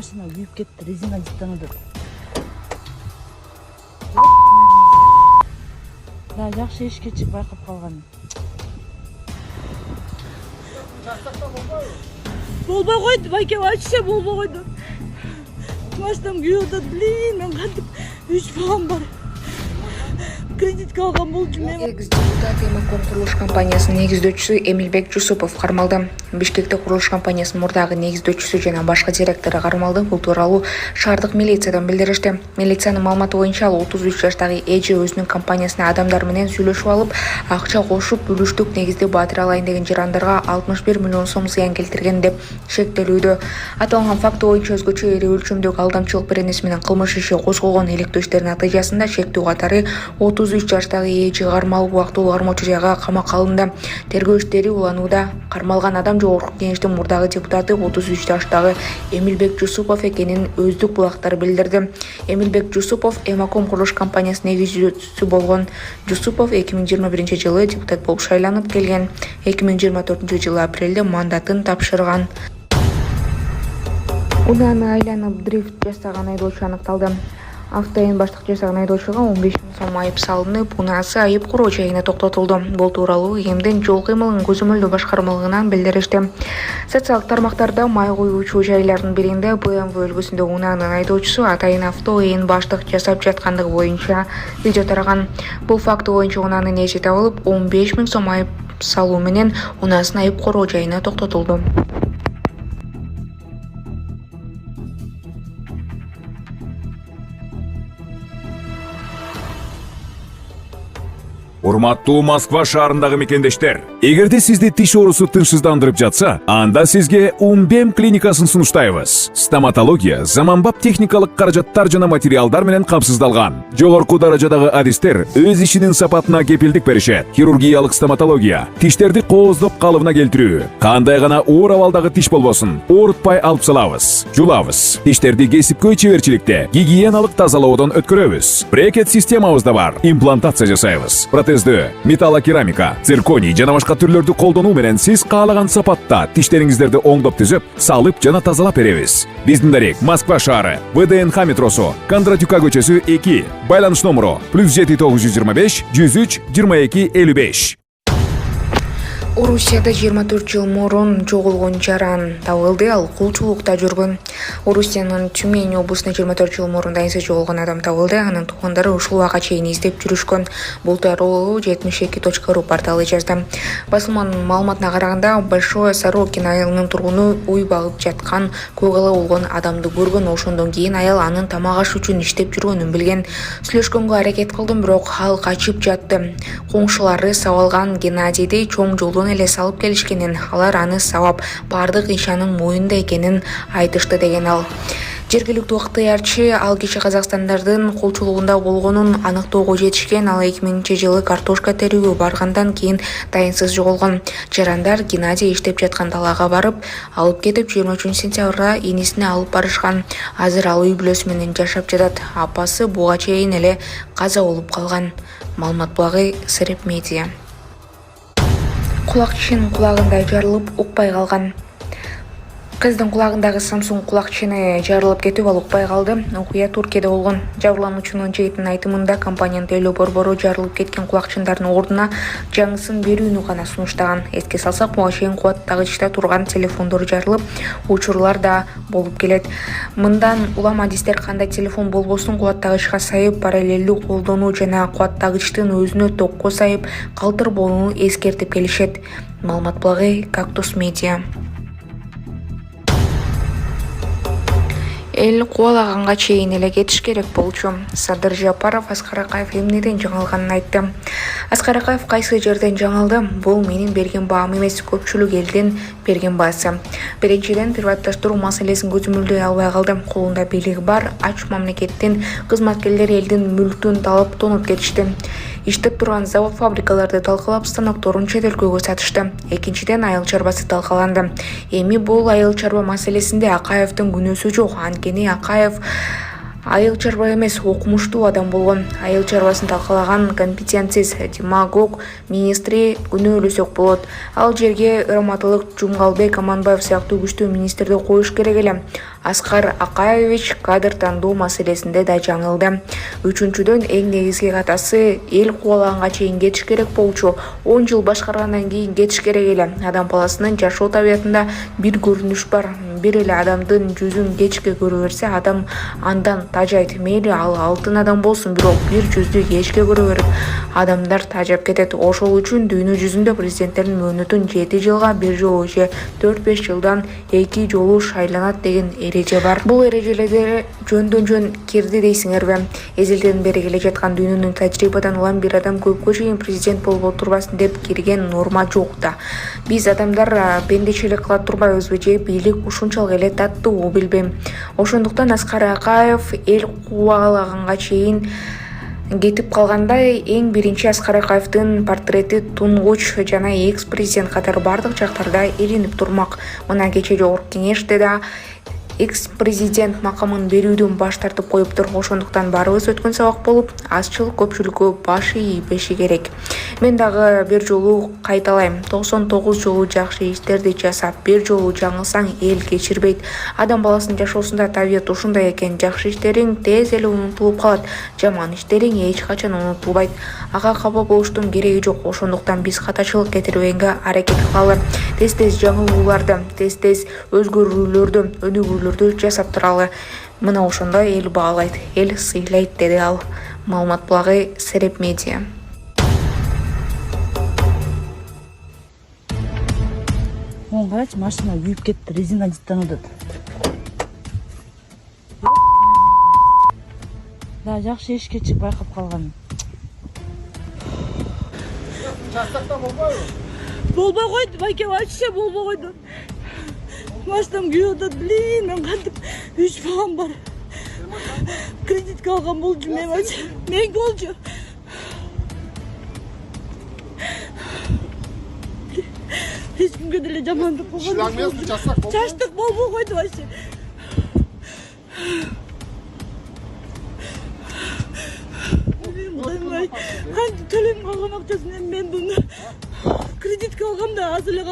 машина күйүп кетти, резина жыттанды. Да, жакшы ишке чыгып байкап калган. Болбой койду, байке айтчы болбой койду. Машинам күйүп атат, блин, мен кантип 3 балам бар. Кредитке алган болчу мен. Экс-депутат Эмаком курулуш компаниясынын негиздөөчүсү Эмилбек Жусупов кармалды. Бишкекте курулуш компаниясынын мурдагы негиздөөчүсү жана башка директору кармалды. Бул тууралуу шаардык милициядан билдиришти. Милициянын маалыматы боюнча ал 33 жаштагы эже өзүнүн компаниясына адамдар менен сүйлөшүп алып, акча кошуп бүлүштүк негизде батир алайын деген жарандарга 61 миллион сом зыян келтирген деп шектелүүдө. Аталган факт боюнча өзгөчө ири өлчөмдөгү алдамчылык беренеси менен кылмыш иши козголгон. Иликтөөчтөрдүн натыйжасында шектүү катары 33 жаштагы эже кармалып убактылуу кармоочу жайга камакка алынды. Тергөө иштери уланууда. Кармалган адам жогорку кеңештин мурдагы депутаты 33 жаштагы Эмилбек Жусупов экенин өздүк булактар билдирди. Эмилбек Жусупов Эмаком курулуш компаниясынын негиздөөчүсү болгон. Жусупов 2021 жылы депутат болуп шайланып келген. 2024 жылы апрелде мандатын тапшырган. Унааны айланып дрифт жасаган айдоочу аныкталды. Автоэн баштык жасаган айдоочуга 15 миң сом айып салынып, унаасы айып куроо жайына токтотулду. Бул тууралуу ИЭМдин жол кыймылын көзөмөлдөө башкармалыгынан билдиришти. Социалдык тармактарда май куюучу жайлардын биринде БМВ үлгүсүндө унаанын айдоочусу атайын автоэн баштык жасап жаткандыгы боюнча видео тараган. Бул факты боюнча унаанын ээси табылып, 15 миң сом айып салуу менен унаасын айып куроо жайына токтотулду. Урматтуу Москва шаарындагы мекендештер, эгерде сизди тиш оорусу тынчсыздандырып жатса, анда сизге Умбем клиникасын сунуштайбыз. Стоматология заманбап техникалык каражаттар жана материалдар менен камсыздалган. Жогорку даражадагы адистер өз ишинин сапатына кепилдик беришет. Хирургиялык стоматология, тиштерди кооздоп калыбына келтирүү, кандай гана оор абалдагы тиш болбосун, оорутпай алып салабыз, жулабыз. Тиштерди кесипкөй чеберчиликте, гигиеналык тазалоодон өткөрөбүз. Брекет системабыз да бар, имплантация жасайбыз. Металлокерамика, цирконий жана башка түрлөрдү колдонуу менен сиз каалаган сапатта тиштериңиздерди оңдоп түзөп, салып жана тазалап беребиз. Биздин дарек Москва шаары, ВДНХ метросу, Кондратюка көчөсү 2, байланыш номеру +7 925 103 22 55. Орусияда 24 жыл мурун жоголгон жаран табылды, ал кулчулукта жүргөн. Орусиянын Тюмень облусунда 24 жыл мурун дайынсыз жоголгон адам табылды. Анын туугандары ушул убакка чейин издеп жүрүшкөн. Бул тууралуу 72.ру порталы жазды. Басылманын маалыматына караганда, Большое Сорокино айылынын тургуну уй багып жаткан көөгала болгон адамды көргөн. Ошондон кийин аял анын тамак аш үчүн иштеп жүргөнүн билген. Сүйлөшкөнгө аракет кылдым, бирок ал качып жатты. Коңшулары сабалган Геннадийди чоң жолдон эле салып келишкенин, алар аны сабап, бардык иш анын моюнда экенин айтышты деген ал. Жергиликтүү ыктыярчы ал киши казакстандардын колчулугунда болгонун аныктоого жетишкен. Ал 2000 жылы картошка терүүгө баргандан кийин дайынсыз жоголгон. Жарандар Геннадий иштеп жаткан талаага барып, алып кетип 23 сентябрда инисине алып барышкан. Азыр ал үй бүлөсү менен жашап жатат. Апасы буга чейин эле каза болуп калган. Маалымат булагы Сереп медиа. Кулак чишинин кулагында жарылып укпай калган. Кыздын кулагындагы Samsung кулак чишини жарылып кетип, ал укпай калды. Окуя Туркияда болгон. Жабырлануучунун жигитинин айтымында, компаниянын тейлөө борбору жарылып кеткен кулак чындардын ордуна жаңысын берүүнү гана сунуштаган. Эске салсак, буга чейин кубаттагычта турган телефондор жарылып, учурлар да болуп келет. Мындан улам адистер кандай телефон болбосун кубаттагычка сайып, параллелдүү колдонуу жана кубаттагычтын өзүнө токко сайып калтырбоону эскертип келишет. Маалымат булагы Кактус медиа. Эл кубалаганга чейин эле кетиш керек болчу. Садыр Жапаров Аскар Акаев эмнеден жаңылганын айтты. Аскар Акаев кайсы жерден жаңылды? Бул менин берген баам эмес, көпчүлүк элдин берген баасы. Биринчиден, приватташтыруу маселесин көзөмөлдөй албай калды. Колунда бийлиги бар, ач мамлекеттин кызматкерлери элдин мүлктүн талап тонуп кетишти. Иштеп турган завод фабрикаларды талкалап, станокторун чет өлкөгө сатышты. Экинчиден, айыл чарбасы талкаланды. Эми бул айыл чарба маселесинде Акаевдин күнөөсү жок. Анткени Акаев Айыл чарба эмес, окумуштуу адам болгон. Айыл чарбасын талкалаган компетенциз демагог министри күнөөлөсөк болот. Ал жерге Ыраматылык Жумгалбек Аманбаев сыяктуу күчтүү министрди коюш керек эле. Аскар Акаевич кадр тандоо маселесинде да жаңылды. Үчүнчүдөн эң негизги катасы эл кубалаганга чейин кетиш керек болчу. 10 жыл башкаргандан кийин кетиш керек эле. Адам баласынын жашоо табиятында бир көрүнүш бар. Бир эле адамдын жүзүн кечке көрө берсе, адам андан тажайт. Мейли ал алтын адам болсун, бирок бир жүздү кечке көрө берип, адамдар тажап кетет. Ошол үчүн дүйнө жүзүндө президенттердин мөөнөтүн 7 жылга бир жолу же 4-5 жылдан 2 жолу шайланат деген эреже бар. Бул эрежелерге жөндөн-жөн кирди дейсиңерби? Эзелден бери келе жаткан дүйнөнүн тажрыйбадан улам бир адам көпкө чейин президент болуп отурбасын деп кирген норма жок да. Биз адамдар пендечилик кыла турбайбызбы же бийлик ушунчалык эле таттуу, билбейм. Ошондуктан Аскар Акаев эл кубалаганга чейин кетип калгандай, эң биринчи Аскар Акаевдин портрети тунгуч жана экс-президент катары бардык жактарда илинип турмак. Мына кечээ Жогорку Кеңеште да экс-президент макамын берүүдөн баш тартып коюптур. Ошондуктан баарыбыз өткөн сабак болуп, азчыл көпчүлүккө баш ийбеши керек. Мен дагы бир жолу кайталайм. 99 жолу жакшы иштерди жасап, бир жолу жаңылсаң эл кечирбейт. Адам баласынын жашоосунда табият ушундай экен. Жакшы иштериң тез эле унутулуп калат, жаман иштериң эч качан унутулбайт. Ага капа болуштун кереги жок. Ошондуктан биз катачылык кетирбегенге аракет кылалы. Тез-тез жаңылууларды, тез-тез өзгөрүүлөрдү, өнүгүүлөрдү жасап туралы. Мына ошондо эл баалайт, эл сыйлайт, деди ал. Маалымат булагы Сереп Медиа. Он карачы, машина күйүп кетти, резина жыттанып атат. Да, жакшы эшикке чыгып байкап калган. Частакта болбойбу? Болбой койду, байке вообще болбой койду. Машинам күйүп атат, мен кантип 3 балам бар. Кредитке алган болчу мен вообще. Мен болчу. Эч кимге деле жамандык кылган. Шлангыңызды чачсак болбойбу? Чачтык болбой койду вообще. Кантип төлөнүп калган акчасын мен буну кредитке алгам да азыр эле